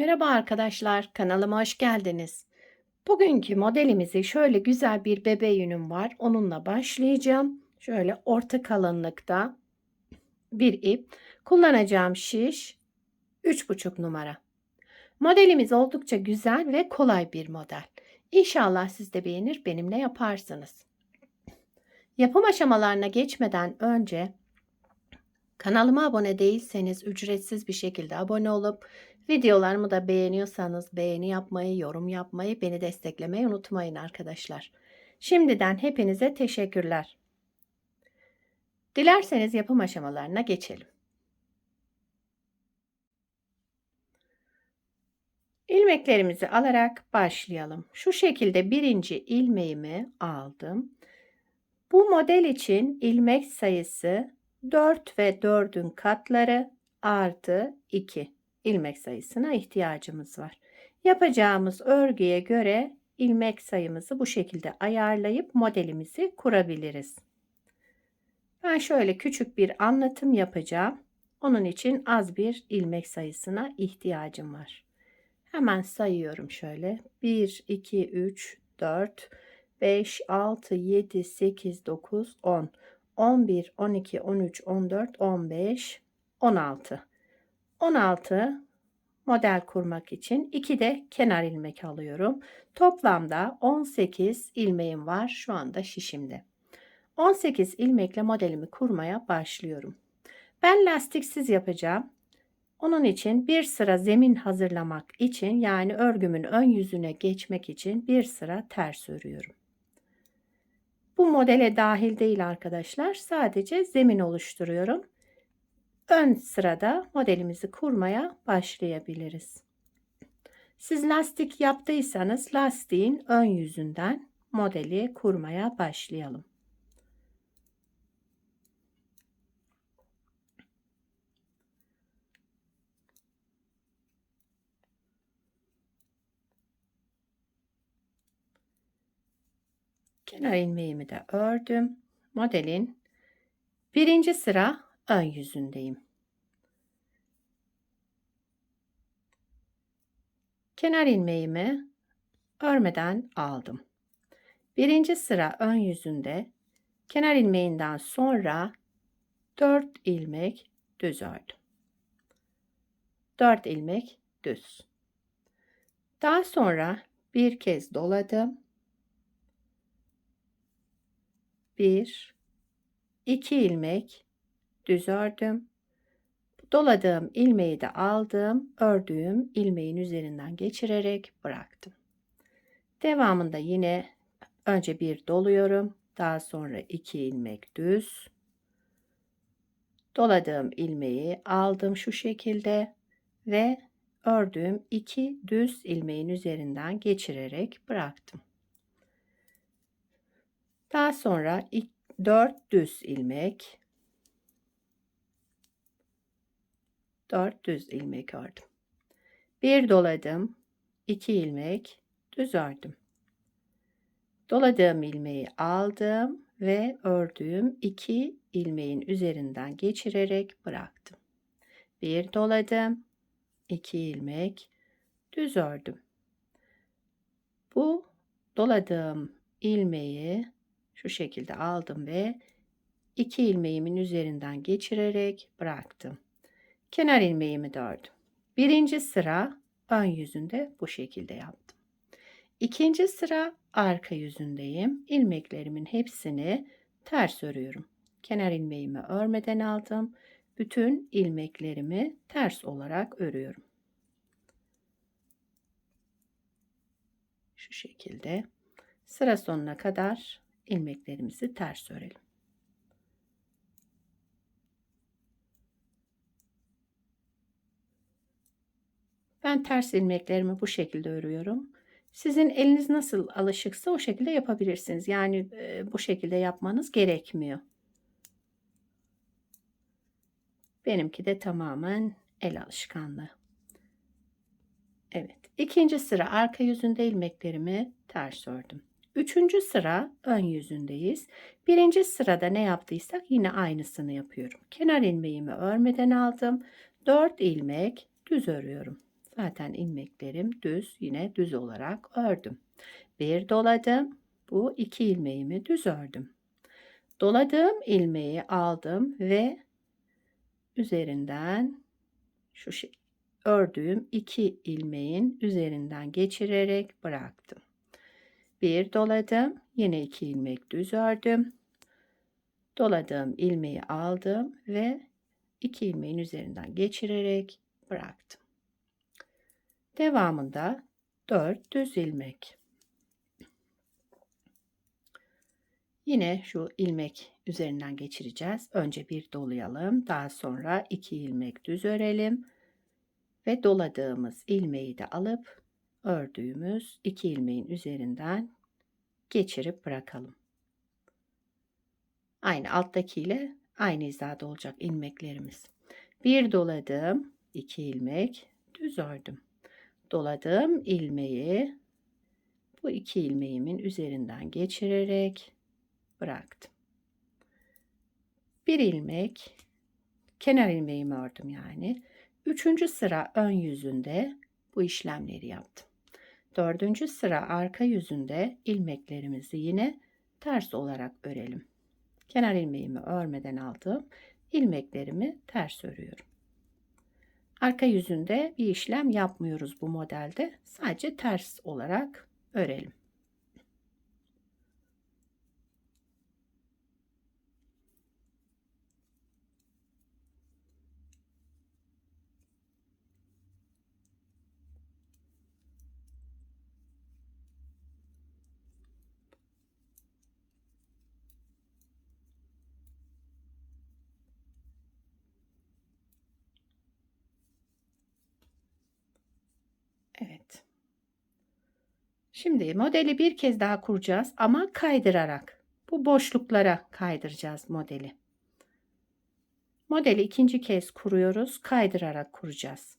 Merhaba arkadaşlar, kanalıma hoş geldiniz. Bugünkü modelimizi şöyle güzel bir bebe yünüm var. Onunla başlayacağım. Şöyle orta kalınlıkta bir ip. Kullanacağım şiş 3,5 numara. Modelimiz oldukça güzel ve kolay bir model. İnşallah siz de beğenir, benimle yaparsınız. Yapım aşamalarına geçmeden önce kanalıma abone değilseniz ücretsiz bir şekilde abone olup videolarımı da beğeniyorsanız beğeni yapmayı, yorum yapmayı, beni desteklemeyi unutmayın arkadaşlar. Şimdiden hepinize teşekkürler. Dilerseniz yapım aşamalarına geçelim. İlmeklerimizi alarak başlayalım. Şu şekilde birinci ilmeğimi aldım. Bu model için ilmek sayısı 4 ve 4'ün katları artı 2 ilmek sayısına ihtiyacımız var. Yapacağımız örgüye göre ilmek sayımızı bu şekilde ayarlayıp modelimizi kurabiliriz. Ben şöyle küçük bir anlatım yapacağım. Onun için az bir ilmek sayısına ihtiyacım var. Hemen sayıyorum şöyle. 1, 2, 3, 4, 5, 6, 7, 8, 9, 10, 11, 12, 13, 14, 15, 16. 16 model kurmak için 2 de kenar ilmek alıyorum. Toplamda 18 ilmeğim var şu anda şişimde. 18 ilmekle modelimi kurmaya başlıyorum. Ben lastiksiz yapacağım. Onun için bir sıra zemin hazırlamak için yani örgümün ön yüzüne geçmek için bir sıra ters örüyorum. Bu modele dahil değil arkadaşlar. Sadece zemin oluşturuyorum. Ön sırada modelimizi kurmaya başlayabiliriz. Siz lastik yaptıysanız lastiğin ön yüzünden modeli kurmaya başlayalım. Kenar ilmeğimi de ördüm. Modelin birinci sıra ön yüzündeyim. Kenar ilmeğimi örmeden aldım. Birinci sıra ön yüzünde kenar ilmeğinden sonra 4 ilmek düz ördüm. 4 ilmek düz. Daha sonra bir kez doladım. 1, 2 ilmek düz ördüm. Doladığım ilmeği de aldım. Ördüğüm ilmeğin üzerinden geçirerek bıraktım. Devamında yine önce bir doluyorum. Daha sonra 2 ilmek düz. Doladığım ilmeği aldım şu şekilde ve ördüğüm 2 düz ilmeğin üzerinden geçirerek bıraktım. Daha sonra 4 düz ilmek, 4 düz ilmek ördüm. Bir doladım, 2 ilmek düz ördüm. Doladığım ilmeği aldım ve ördüğüm 2 ilmeğin üzerinden geçirerek bıraktım. Bir doladım, 2 ilmek düz ördüm. Bu doladığım ilmeği şu şekilde aldım ve 2 ilmeğimin üzerinden geçirerek bıraktım. Kenar ilmeğimi de ördüm. Birinci sıra ön yüzünde bu şekilde yaptım. İkinci sıra arka yüzündeyim. İlmeklerimin hepsini ters örüyorum. Kenar ilmeğimi örmeden aldım. Bütün ilmeklerimi ters olarak örüyorum. Şu şekilde sıra sonuna kadar ilmeklerimizi ters örelim. Ben ters ilmeklerimi bu şekilde örüyorum. Sizin eliniz nasıl alışıksa o şekilde yapabilirsiniz. Yani bu şekilde yapmanız gerekmiyor. Benimki de tamamen el alışkanlığı. Evet. İkinci sıra arka yüzünde ilmeklerimi ters ördüm. Üçüncü sıra ön yüzündeyiz. Birinci sırada ne yaptıysak yine aynısını yapıyorum. Kenar ilmeğimi örmeden aldım. 4 ilmek düz örüyorum. Zaten ilmeklerim düz, yine düz olarak ördüm. Bir doladım. Bu 2 ilmeğimi düz ördüm. Doladığım ilmeği aldım ve üzerinden şu ördüğüm 2 ilmeğin üzerinden geçirerek bıraktım. Bir doladım. Yine 2 ilmek düz ördüm. Doladığım ilmeği aldım ve 2 ilmeğin üzerinden geçirerek bıraktım. Devamında 4 düz ilmek. Yine şu ilmek üzerinden geçireceğiz. Önce bir dolayalım. Daha sonra 2 ilmek düz örelim. Ve doladığımız ilmeği de alıp ördüğümüz 2 ilmeğin üzerinden geçirip bırakalım. Aynı alttakiyle aynı hizada olacak ilmeklerimiz. Bir doladım, 2 ilmek düz ördüm. Doladığım ilmeği bu 2 ilmeğimin üzerinden geçirerek bıraktım. Bir ilmek kenar ilmeğimi ördüm yani. 3. sıra ön yüzünde bu işlemleri yaptım. 4. sıra arka yüzünde ilmeklerimizi yine ters olarak örelim. Kenar ilmeğimi örmeden aldım. İlmeklerimi ters örüyorum. Arka yüzünde bir işlem yapmıyoruz bu modelde. Sadece ters olarak örelim. Evet. Şimdi modeli bir kez daha kuracağız ama kaydırarak. Bu boşluklara kaydıracağız modeli. Modeli ikinci kez kuruyoruz. Kaydırarak kuracağız.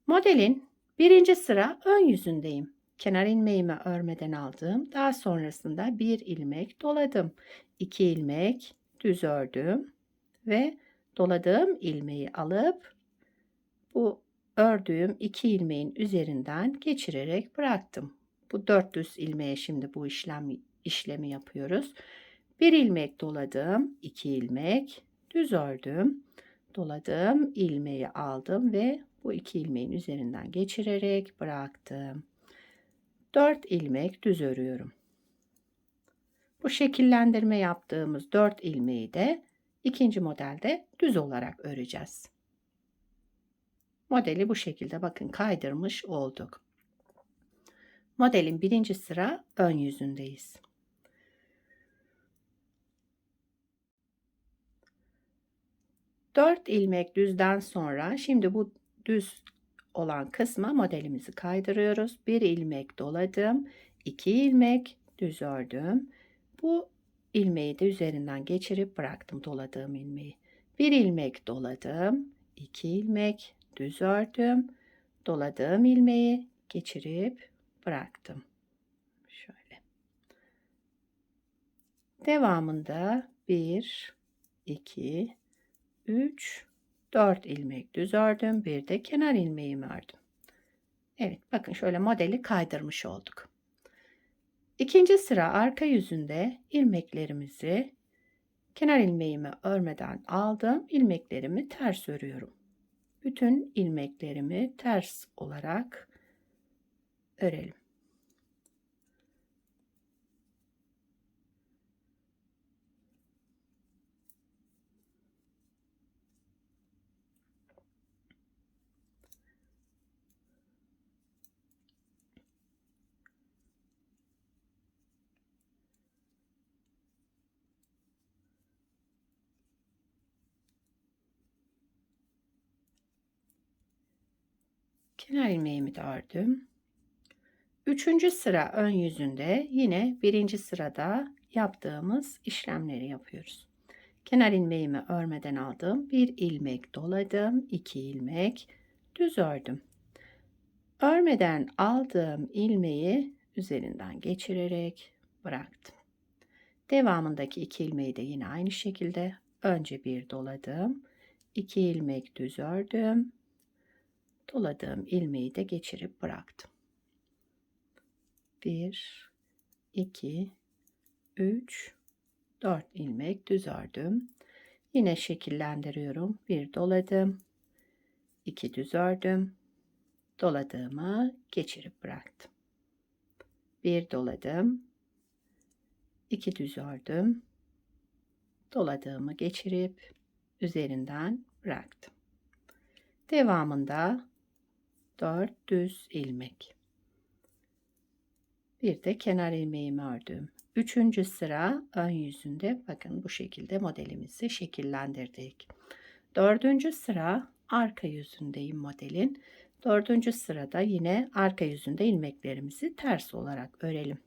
Modelin 1. sıra ön yüzündeyim. Kenar ilmeğimi örmeden aldım. Daha sonrasında bir ilmek doladım. 2 ilmek düz ördüm ve doladığım ilmeği alıp bu ördüğüm 2 ilmeğin üzerinden geçirerek bıraktım. Bu 4 düz ilmeğe şimdi bu işlemi yapıyoruz. Bir ilmek doladım, 2 ilmek düz ördüm. Doladığım ilmeği aldım ve bu 2 ilmeğin üzerinden geçirerek bıraktım. 4 ilmek düz örüyorum. Bu şekillendirme yaptığımız 4 ilmeği de ikinci modelde düz olarak öreceğiz. Modeli bu şekilde bakın kaydırmış olduk. Modelin 1. sıra ön yüzündeyiz. Dört ilmek düzden sonra şimdi bu düz olan kısma modelimizi kaydırıyoruz. Bir ilmek doladım. 2 ilmek düz ördüm. Bu ilmeği de üzerinden geçirip bıraktım doladığım ilmeği. Bir ilmek doladım. 2 ilmek düz ördüm. Doladığım ilmeği geçirip bıraktım. Şöyle. Devamında 1, 2, 3, 4 ilmek düz ördüm. Bir de kenar ilmeğimi ördüm. Evet, bakın şöyle modeli kaydırmış olduk. İkinci sıra arka yüzünde ilmeklerimizi kenar ilmeğimi örmeden aldım. İlmeklerimi ters örüyorum. Bütün ilmeklerimi ters olarak örelim. Kenar ilmeğimi de ördüm. 3. sıra ön yüzünde yine 1. sırada yaptığımız işlemleri yapıyoruz. Kenar ilmeğimi örmeden aldım. Bir ilmek doladım. 2 ilmek düz ördüm. Örmeden aldığım ilmeği üzerinden geçirerek bıraktım. Devamındaki 2 ilmeği de yine aynı şekilde önce bir doladım. 2 ilmek düz ördüm. Doladığım ilmeği de geçirip bıraktım. 1, 2, 3, 4 ilmek düz ördüm. Yine şekillendiriyorum. 1 doladım. 2 düz ördüm. Doladığımı geçirip bıraktım. 1 doladım. 2 düz ördüm. Doladığımı geçirip üzerinden bıraktım. Devamında 4 düz ilmek. Bir de kenar ilmeğimi ördüm. 3. sıra ön yüzünde bakın bu şekilde modelimizi şekillendirdik. 4. sıra arka yüzündeyim modelin. 4. sırada yine arka yüzünde ilmeklerimizi ters olarak örelim.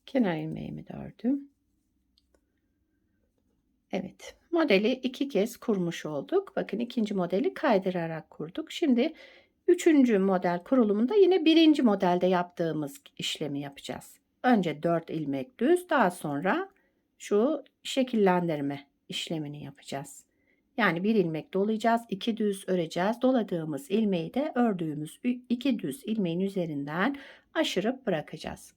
Kenar ilmeğimi de ördüm. Evet, modeli 2 kez kurmuş olduk. Bakın ikinci modeli kaydırarak kurduk. Şimdi 3. model kurulumunda yine 1. modelde yaptığımız işlemi yapacağız. Önce 4 ilmek düz, daha sonra şu şekillendirme işlemini yapacağız. Yani 1 ilmek dolayacağız, 2 düz öreceğiz. Doladığımız ilmeği de ördüğümüz 2 düz ilmeğin üzerinden aşırıp bırakacağız.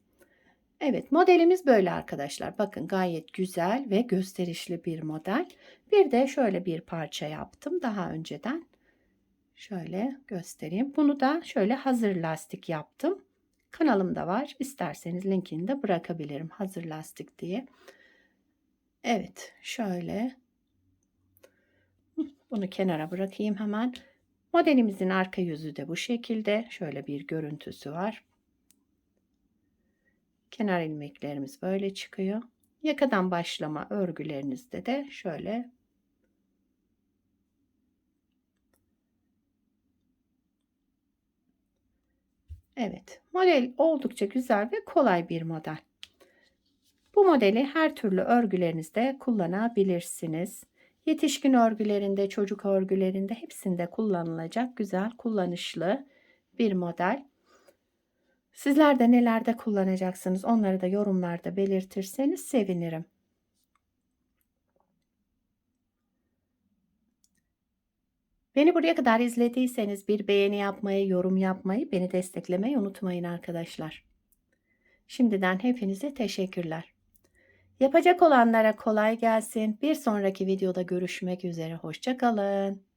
Evet, modelimiz böyle arkadaşlar. Bakın gayet güzel ve gösterişli bir model. Bir de şöyle bir parça yaptım daha önceden. Şöyle göstereyim. Bunu da şöyle hazır lastik yaptım. Kanalımda var. İsterseniz linkini de bırakabilirim. Hazır lastik diye. Evet, şöyle. Bunu kenara bırakayım hemen. Modelimizin arka yüzü de bu şekilde. Şöyle bir görüntüsü var. Kenar ilmeklerimiz böyle çıkıyor. Yakadan başlama örgülerinizde de şöyle evet, model oldukça güzel ve kolay bir model. Bu modeli her türlü örgülerinizde kullanabilirsiniz. Yetişkin örgülerinde, çocuk örgülerinde hepsinde kullanılacak güzel, kullanışlı bir model. Sizler de nelerde kullanacaksınız onları da yorumlarda belirtirseniz sevinirim. Beni buraya kadar izlediyseniz bir beğeni yapmayı, yorum yapmayı, beni desteklemeyi unutmayın arkadaşlar. Şimdiden hepinize teşekkürler. Yapacak olanlara kolay gelsin. Bir sonraki videoda görüşmek üzere. Hoşça kalın.